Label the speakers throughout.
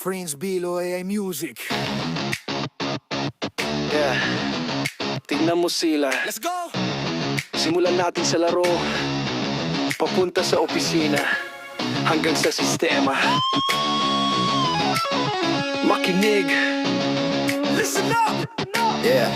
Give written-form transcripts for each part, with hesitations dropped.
Speaker 1: Friends Bilo AI Music.
Speaker 2: Yeah, tingnan mo sila.
Speaker 1: Let's go!
Speaker 2: Simulan natin sa laro, papunta sa opisina, hanggang sa sistema. Makinig.
Speaker 1: Listen up!
Speaker 2: Yeah.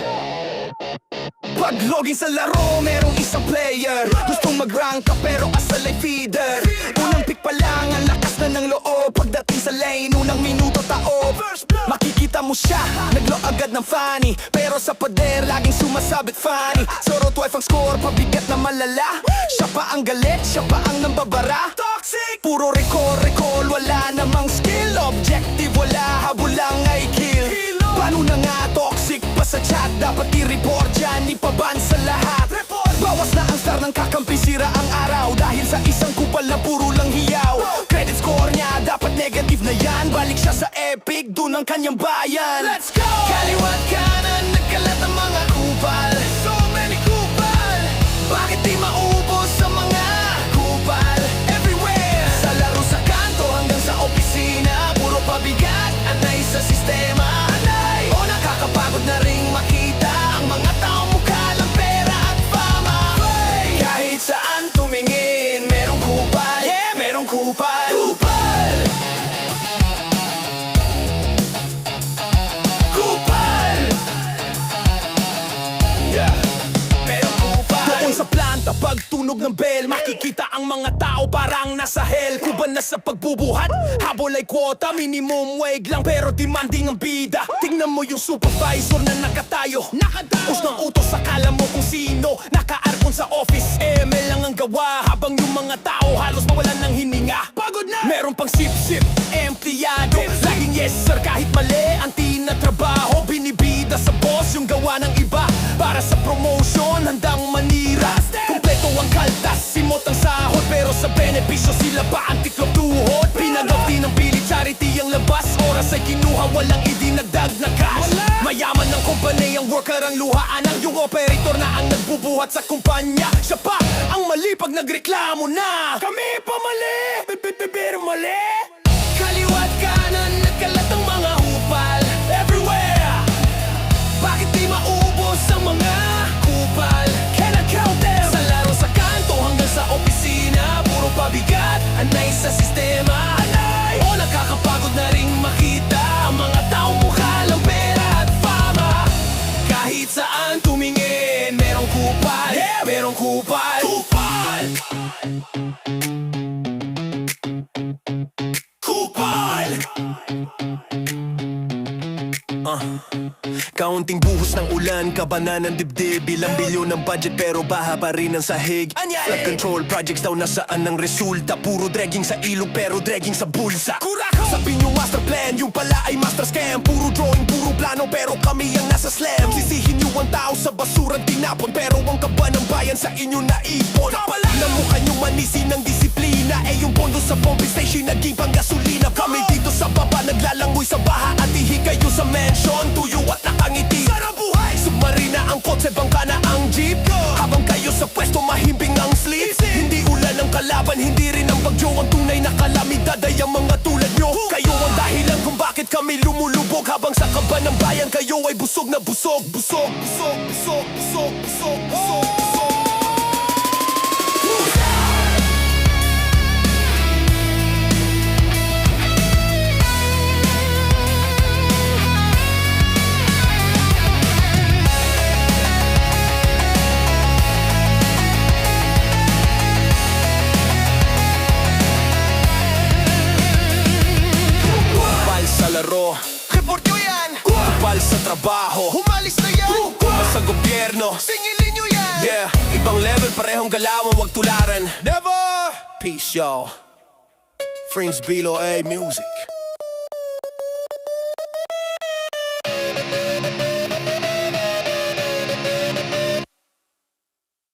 Speaker 1: Pag login sa laro, merong isang player. Gustong mag-rank ka pero asal ay feeder. Unang pick pa lang, ang lakas na ng loob. Pagdating sa lane, unang minuto taob. Makikita mo siya, naglo agad ng funny. Pero sa pader, laging sumasabit funny. 0-12 ang score, pabigat na malala. Siya pa ang galit, siya pa ang nambabara. Toxic! Puro recall, wala namang skill. Objective, wala, habol lang ay kill. Paano na nga toxic pa sa chat? Dapat i-report dyan, ipaban sa lahat. Bawas na ang star ng kakampi, sira ang araw. Dahil sa isang kupal na puro lang hiyaw. Credit score niya, dapat negative na yan. Balik siya sa epic, dun ang kanyang bayan. Let's go! Kaliwat kanan, nagkalat ang mga kupal. So many kupal. Bakit di maubos sa mga kupal? Everywhere! Sa laro, sa kanto, hanggang sa opisina. Puro pabigat, anay sa sistema. O nakakapagod na ring makita ang mga taong mukha lang pera at fama. Kahit saan tumingin, merong kupal. Yeah, merong kupal. Kupal! Kupal! Yeah, merong kupal. Doon sa planta, pag tunog ng bell, makikita ang mga tao parang nasa hell. Kuban na sa pagbubuhat, habol ay kwota, minimum wage lang pero demanding ang bida. Tingnan mo yung supervisor na nakatayo, Us ng utos, akala mo kung sino. Naka-aircon sa office, ML lang ang gawa. Habang yung mga tao halos mawalan ng hininga. Pagod na! Meron pang sip-sip, empleyado. Laging yes sir kahit mali ang tinatrabaho. Binibida sa boss yung gawa ng iba. Para sa promotion, handang manira. Kompleto ang kaltas, simot ang sahod. Pero sa benepisyo sila pa ang tiklop tuhod. Pinagawti ng pilit, charity ang labas. Oras ay kinuha, walang idinagdag na cash. Mayaman ng kumpanya, ang worker ang luhaan. Ang yung operator na ang nagbubuhat sa kumpanya. Siya pa ang mali pag nagreklamo na kami pa mali, pero mali. Kaliwat kanan, nagkalat ang mga hupal. Everywhere! Bakit di maubos ang mga kupal? Cannot count them. Sa laro, sa kanto, hanggang sa opisina. Puro pabigat, anay sa sistema. Anay! O nakakapagod na ring makita ang mga taong mukha lang pera at fama. Kahit saan tumingin, merong kupal. Yeah, merong kupal. Kupal! Kupal! Kaunting buhos ng ulan, kabanan ng dibdib. Ilang bilyon ng budget pero baha pa rin ang sahig. Flood control projects daw nasaan ang resulta. Puro dragging sa ilog pero dragging sa bulsa. Sabi nyo master plan, yung pala ay master scam. Puro drawing, puro plano pero kami ang nasa slam. Sisihin nyo ang tao sa basurang tinapon, pero ang kaba ng bayan sa inyo naipon. Namukha nyo manisi ng disiplina, eh yung pondo sa pumping station naging panggasolina. Kami dito sa baba naglalangoy sa baha at ihi kayo sa mansion. Tuyo at nakangiti, sarap buhay. Submarina ang kotse, bangka na ang jeep. Habang kayo sa pwesto mahimbing ang sleep. Hindi ulan ang kalaban, hindi rin ang bagyo ang tunay na kalamidad ay ang mga tulad nyo. Kayo ang dahilan kung bakit kami lumulubog. Habang sa kaba ng bayan kayo ay busog na busog. Busog, busog, busog, busog, busog, busog, busog. Laro, report nyo yan. Kupal sa trabaho, humalis na yan. Kupal sa gobyerno, singilin nyo yan. Yeah, ibang level, parehong galawan, wag tularan. Never! Peace y'all. Friends Bilo AI Music.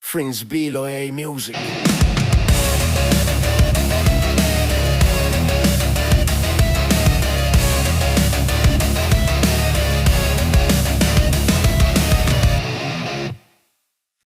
Speaker 1: Friends Bilo AI Music.